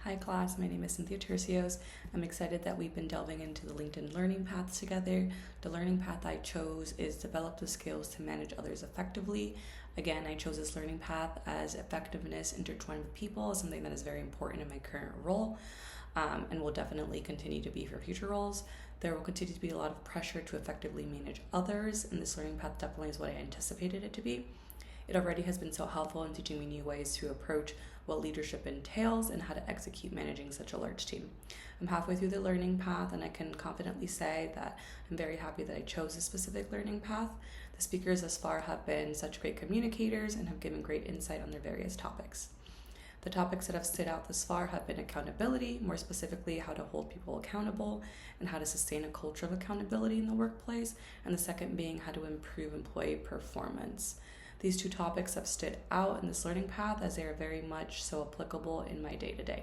Hi class, my name is Cynthia Tercios. I'm excited that we've been delving into the LinkedIn learning paths together. The learning path I chose is develop the skills to manage others effectively. Again, I chose this learning path as effectiveness intertwined with people is something that is very important in my current role and will definitely continue to be for future roles. There will continue to be a lot of pressure to effectively manage others, and this learning path definitely is what I anticipated it to be. It already has been so helpful in teaching me new ways to approach what leadership entails and how to execute managing such a large team. I'm halfway through the learning path, and I can confidently say that I'm very happy that I chose a specific learning path. The speakers thus far have been such great communicators and have given great insight on their various topics. The topics that have stood out thus far have been accountability, more specifically how to hold people accountable and how to sustain a culture of accountability in the workplace, and the second being how to improve employee performance. These two topics have stood out in this learning path as they are very much so applicable in my day-to-day.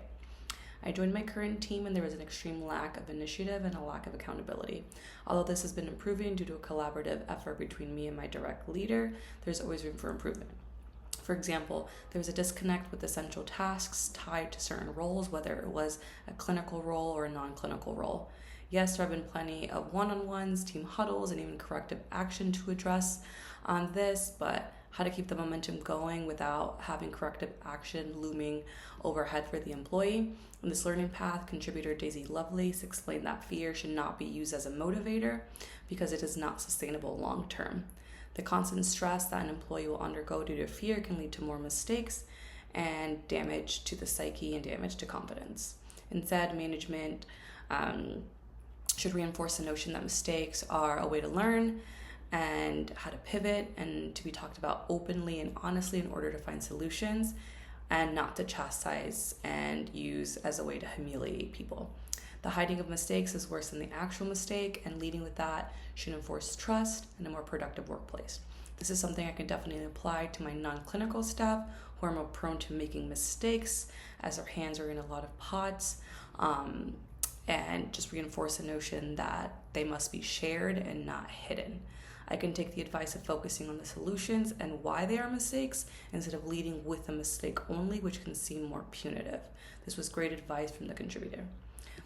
I joined my current team and there was an extreme lack of initiative and a lack of accountability. Although this has been improving due to a collaborative effort between me and my direct leader, there's always room for improvement. For example, there was a disconnect with essential tasks tied to certain roles, whether it was a clinical role or a non-clinical role. Yes, there have been plenty of one-on-ones, team huddles, and even corrective action to address on this, but how to keep the momentum going without having corrective action looming overhead for the employee. In this learning path, contributor Daisy Lovelace explained that fear should not be used as a motivator because it is not sustainable long term. The constant stress that an employee will undergo due to fear can lead to more mistakes and damage to the psyche and damage to confidence. Instead, management should reinforce the notion that mistakes are a way to learn and how to pivot and to be talked about openly and honestly in order to find solutions and not to chastise and use as a way to humiliate people. The hiding of mistakes is worse than the actual mistake, and leading with that should enforce trust and a more productive workplace. This is something I can definitely apply to my non-clinical staff who are more prone to making mistakes as their hands are in a lot of pots, and just reinforce the notion that they must be shared and not hidden. I can take the advice of focusing on the solutions and why they are mistakes instead of leading with a mistake only, which can seem more punitive. This was great advice from the contributor.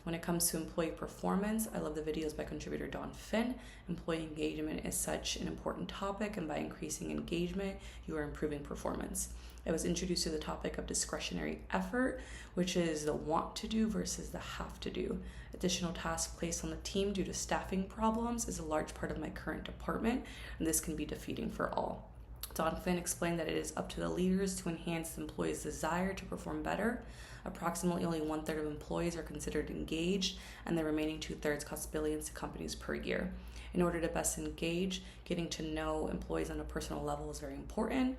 When it comes to employee performance, I love the videos by contributor Dawn Finn. Employee engagement is such an important topic, and by increasing engagement, you are improving performance. I was introduced to the topic of discretionary effort, which is the want to do versus the have to do. Additional tasks placed on the team due to staffing problems is a large part of my current department, and this can be defeating for all. Dawn Finn explained that it is up to the leaders to enhance the employees' desire to perform better. Approximately only 1/3 of employees are considered engaged, and the remaining 2/3 cost billions to companies per year. In order to best engage, getting to know employees on a personal level is very important.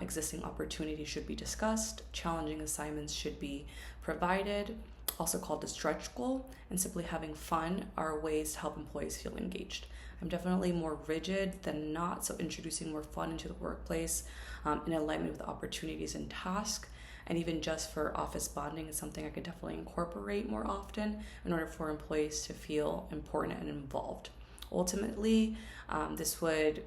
Existing opportunities should be discussed. Challenging assignments should be provided, also called a stretch goal, and simply having fun are ways to help employees feel engaged. I'm definitely more rigid than not, so introducing more fun into the workplace in alignment with opportunities and tasks, and even just for office bonding is something I could definitely incorporate more often in order for employees to feel important and involved. Ultimately, this would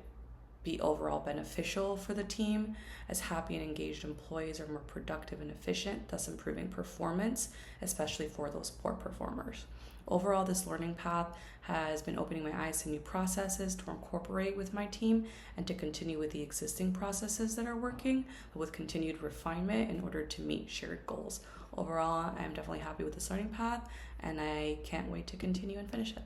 be overall beneficial for the team, as happy and engaged employees are more productive and efficient, thus improving performance, especially for those poor performers. Overall, this learning path has been opening my eyes to new processes to incorporate with my team and to continue with the existing processes that are working, but with continued refinement in order to meet shared goals. Overall, I'm definitely happy with this learning path, and I can't wait to continue and finish it.